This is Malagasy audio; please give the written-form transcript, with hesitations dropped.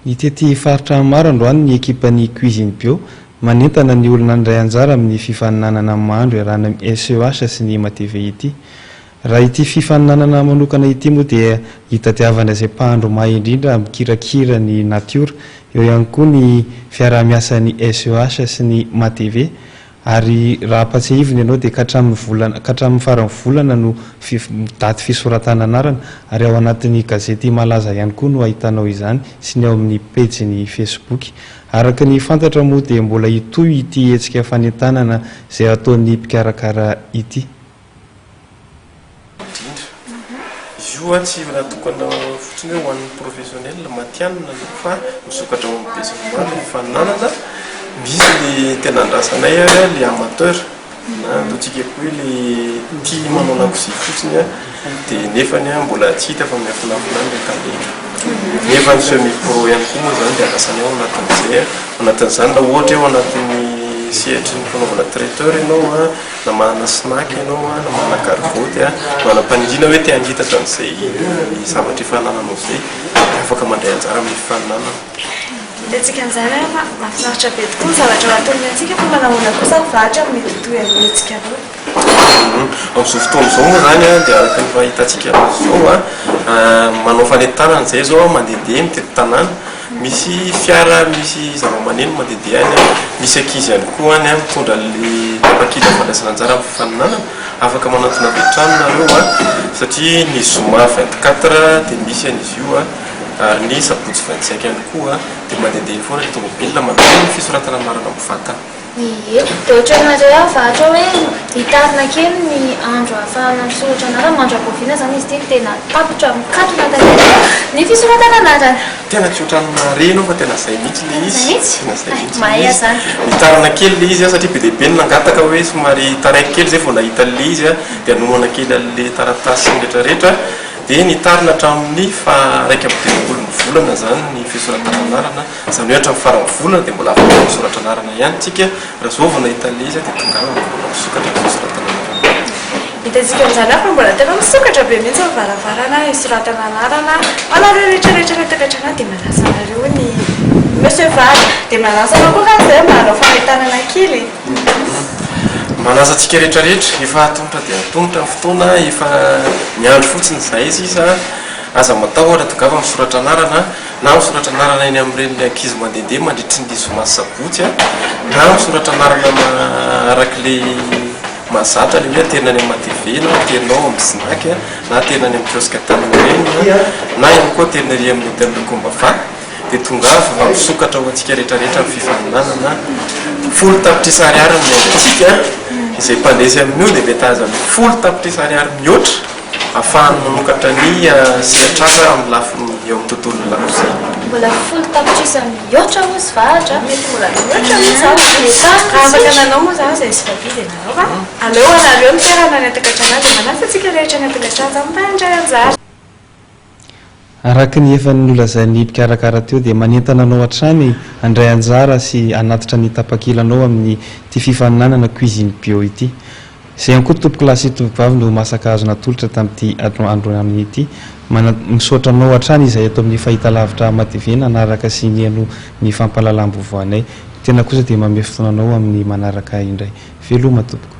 Itety faritra maro androany ny ekipan'ny Cuisine Bio manentana ny olona ndray anjara amin'ny fifaninanana mahandro arahana SEH sy ny Matv ity. Raha ity fifaninanana manokana ity moa dia hitadiavana izay mpahandro mahay indrindra mikirakira ny natiora, eo ihany koa ny fiarah-miasan'ny SEH sy ny Matv. Ary raha patsahivina ianao dia katramin'ny faran'ny volana no daty fisoratana anarana, ary ao anatin'ny gazety malaza ihany koa no ahitanao izany sy ny ao amin'ny pejiny Facebook. Araka ny fantatra moa dia mbola hitoy ity hetsika fanentanana izay ataon'ny mpikarakara ity. Io tsy natokana fotsiny hoe ho an'ny professionnel matianina fa misokatra amin'ny besinimaro ny faninanana. Misy ny tena andrasanay le amateur na totsika koa le tia manao lakozia fotsiny dia nefany mbola tsy hita fa miafinafina ny talenta. Nefa ny semi-pro ihany koa moa zany dia andrasanay ao anatin'izay. Anatin'izany raha ohatra eo anatin'ny sehatry ny fanaovana traiteur ianao na manana snack ianao na manana gargote manam-panindrina hoe te hangitatra an'izay zavatra ifanananao izay afaka mandray anjara amin'ny fifaninanana. Tsika anjara fa mahafinaritra be tokoa ny zavatra ataony antsika fa manahoana kosa vatra mety toy amintsika aloha. Amin'izao fotoana izao moa zany dia araka ny fahitantsika zao manao fanentanana izay zao mandehandeha mitety tanàna. Misy fiara misy zava-maneno mandehandeha any, misy ankizy ihany koa any mitondra le tapakila fandraisana anjara amin'ny fifaninanana. Afaka manantona avy hatrany nareo satria ny Zoma 24 dia misy an'izy io ary ny Sabotsy 25 ihany koa dia mandehandeha foana ny tomobila mandeha ny fisoratana anarana mivantana. Ie, dia ohatranareo aho vatra hoe hitarina kely ny andro ahafahana misoratra anarana, mandro akoviana zany izy ity tena tapitra mikatona tanety ny fisoratana anarana. Tena tsy ohatran'ny reno fa tena izay mihitsy le izy. Tena izay mihitsy. Mahay zany. Hitarina kely le izy satria be dia be nangataka hoe somary taraiky kely zay vao nahita le izy dia hanomana kely an'le taratasy rehetrarehetra dia nitarina hatramin'ny raika amby telopolo ny volana zany ny fisoratana anarana. Izany hoe hatramin'ny faran'ny volana dia mbola afaka misoratra anarana ihany tsika. Raha zao vao nahita le izy dia tongava mbola misokatra ny fisoratana anarana. Hitantsika amin'izany fa mbola tena misokatra be mihitsy ny varavarana hisoratana anarana. Anareo rehetrarehetra rehetrarehetra dia manasa anareo ny monsieur Vary dia manasa anao koa kan'izay manao fanentanana kely. Manasa antsika rehetrarehetra efa atongotra dia atongotra ny fotoana efa miandro fotsiny izay izy aza matao ohatra tongava misoratra anarana na misoratra anarana eny amin'ireny ankizy mandehandeha mandritry ny Zoma sy Sabotsy na misoratra anarana arak'le mahazatra le hoe tena any amin'ny Matv na tenao amin'ny snack na tena any amin'ny kiosque tanimoreny na ihany koa tena ry amin'ny hôtel de Combava dia tongava misokatra ho antsika rehetrarehetra amin'ny fifaninanana. Folo tapitrisa ariary ny antsika izay mpandesy amin'io dia mety aza folo tapitrisa ariary mihoatra ahafahany manokatra ny sehatrasa amin'ny lafiny eo amin'ny tontolon'ny lakozia. Mbola folo tapitrisa mihoatra hozy vatra. Mety mbola mihoatra mihitsy afaka nanao moa zany izay sy vavidy ianareo fa aleo anareo ny toerana ny atokatra anazy dia manasa antsika rehetra ny atokatra azy amin'ny mpandray anjara. Araka ny efa nolazain'ny mpikarakara teo dia manentana anao hatrany handray anjara sy hanatitra ny tapakilanao amin'ny ty fifaninanana Cuisine Bio ity. Izay ihany koa tompo kilasy tovovavy no masaka azo natolotra tamin'ity andro amin'ity. Misaotra anao hatrany izay ato amin'ny fahitalavitra Matv nanaraka sy nihaino ny fampahalalam-bovoanay. Tena kosa dia manome fotoana anao amin'ny manaraka indray. Veloma tompoko.